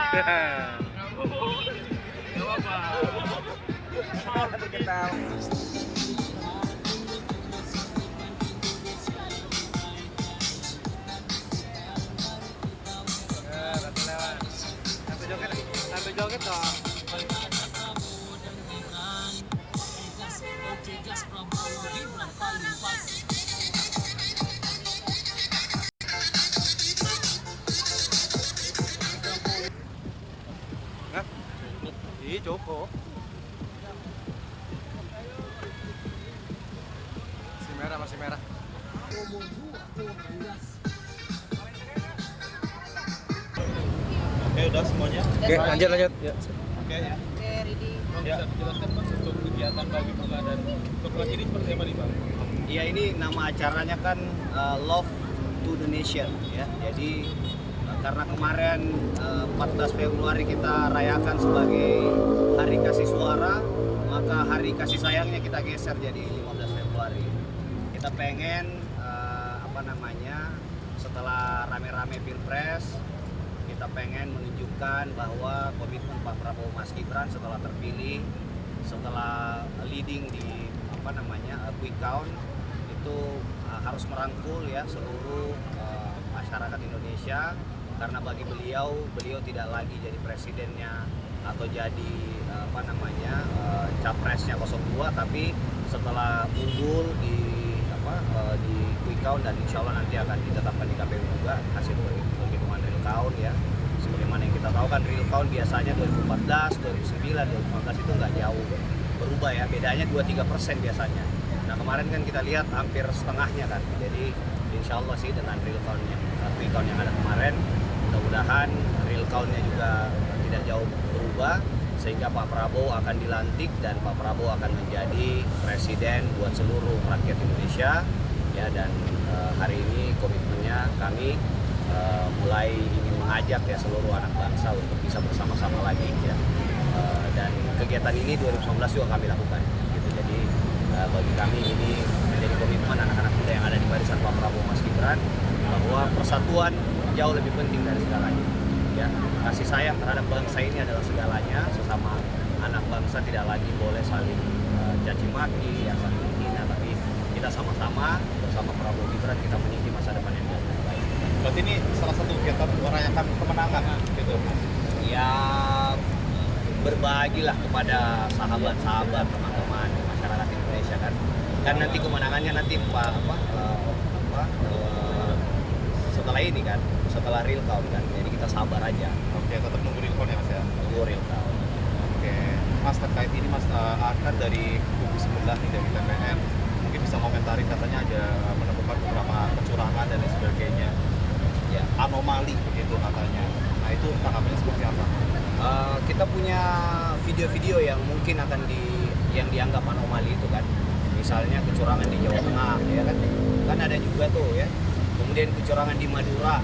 Sampai joget dong. Iya cukup. Masih merah. Oke, udah semuanya. Oke, lanjut. Ya. Oke ya. Oke, ready. Ya, jelaskan Mas untuk kegiatan Bagi Bunga dan coklat ini seperti apa nih Bang? Ya, ini nama acaranya kan Love to the Nation ya. Jadi karena kemarin 14 Februari kita rayakan sebagai Hari Kasih Suara, maka Hari Kasih Sayangnya kita geser jadi 15 Februari. Kita pengen setelah rame-rame Pilpres, kita pengen menunjukkan bahwa komitmen Pak Prabowo Mas Gibran setelah terpilih, setelah leading di quick count itu harus merangkul ya seluruh masyarakat Indonesia, karena bagi beliau tidak lagi jadi presidennya atau jadi capresnya 02, tapi setelah unggul di quick count dan insya Allah nanti akan ditetapkan di KPU juga hasil penghitungan real count ya. Sebagaimana yang kita tahu kan real count biasanya 2014, 2009, 2015 itu nggak jauh berubah ya, bedanya 2-3% biasanya. Nah kemarin kan kita lihat hampir setengahnya kan, jadi insya Allah sih dengan real count-nya, quick count yang ada kemarin, mudah-mudahan real count-nya juga tidak jauh berubah, sehingga Pak Prabowo akan dilantik dan Pak Prabowo akan menjadi presiden buat seluruh rakyat Indonesia ya. Dan hari ini komitmennya kami mulai ingin mengajak ya seluruh anak bangsa untuk bisa bersama-sama lagi ya. Dan kegiatan ini 2019 juga kami lakukan gitu. Jadi bagi kami ini menjadi komitmen anak-anak muda yang ada di barisan Pak Prabowo Mas Gibran bahwa persatuan jauh lebih penting dari segalanya ya. Kasih sayang terhadap bangsa ini adalah segalanya. Sesama anak bangsa tidak lagi boleh saling caci maki ya, saling menghina, tapi kita sama-sama bersama Prabowo Gibran kita meniti masa depan yang lebih baik. Berarti ini salah satu kegiatan merayakan kemenangan gitu. Ya berbagilah kepada sahabat-sahabat, teman-teman masyarakat Indonesia kan nanti kemenangannya nanti setelah ini kan, setelah real count kan, jadi kita sabar aja. Oke, tetap nunggu real count ya Mas ya? Nunggu real count. Oke, Mas terkait ini Mas akan dari kubu sebelah nih dari TPN mungkin bisa komentari, katanya ada menemukan beberapa kecurangan dan lain sebagainya ya, anomali begitu katanya. Nah itu tanggapannya seperti apa? Kita punya video-video yang mungkin akan yang dianggap anomali itu kan, misalnya kecurangan di Jawa Tengah ya kan ada juga tuh ya. Kemudian kecurangan di Madura,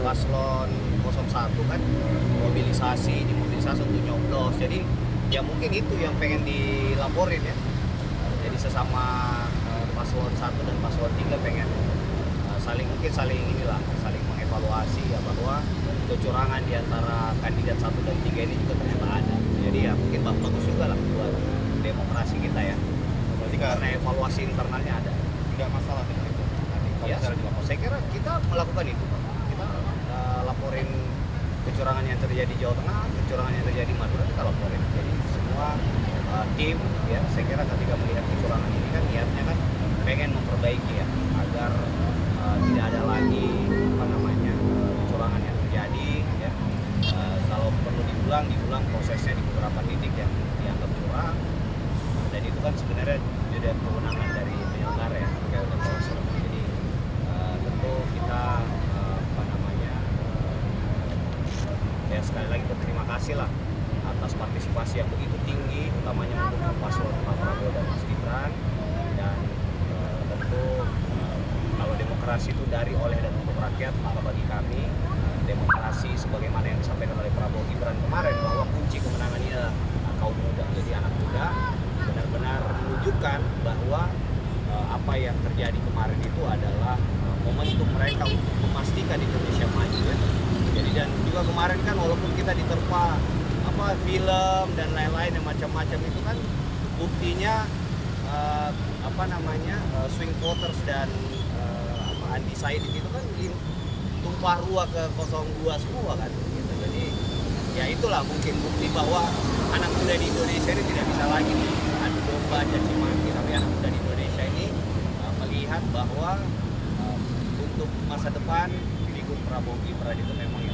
paslon 01 kan dimobilisasi untuk nyoblos. Jadi ya mungkin itu yang pengen dilaporin ya. Jadi sesama paslon 1 dan paslon 3 pengen saling mengevaluasi ya, bahwa kecurangan di antara kandidat 1 dan 3 ini juga ternyata ada. Jadi ya mungkin bagus juga lah buat demokrasi kita ya. Berarti karena evaluasi internalnya ada. Tidak masalah dengan itu. Ya, saya kira kita melakukan itu. Kita laporin kecurangan yang terjadi di Jawa Tengah, kecurangan yang terjadi di Madura, kita laporin. Jadi semua tim ya, saya kira ketika melihat kecurangan ini kan niatnya kan pengen memperbaiki ya, agar tidak ada lagi kecurangan yang terjadi ya. Kalau perlu diulang prosesnya di beberapa titik yang dianggap curang, dan itu kan sebenarnya jadi kewenangan dari penyelenggara ya, terkait dengan proses. Jadi tentu kita ya sekali lagi berterima kasih lah atas partisipasi yang begitu tinggi, utamanya untuk paslon Pak Prabowo dan Mas Gibran. Dan tentu kalau demokrasi itu dari, oleh, dan untuk rakyat, maka bagi kami demokrasi sebagaimana yang disampaikan oleh Prabowo Gibran kemarin, bahwa kunci kemenangannya adalah kaum muda. Jadi anak muda benar-benar menunjukkan bahwa apa yang terjadi kemarin itu adalah momentum mereka untuk memastikan Indonesia maju ya. Jadi dan juga juga kemarin kan walaupun kita diterpa film dan lain-lain yang macam-macam itu kan buktinya swing voters dan undecided itu kan tumpah ruah ke 02 semua kan gitu. Jadi ya itulah mungkin bukti bahwa anak muda di Indonesia ini tidak bisa lagi adu domba caci maki, tapi anak muda di Indonesia ini melihat bahwa untuk masa depan figur Prabowo Gibran itu memang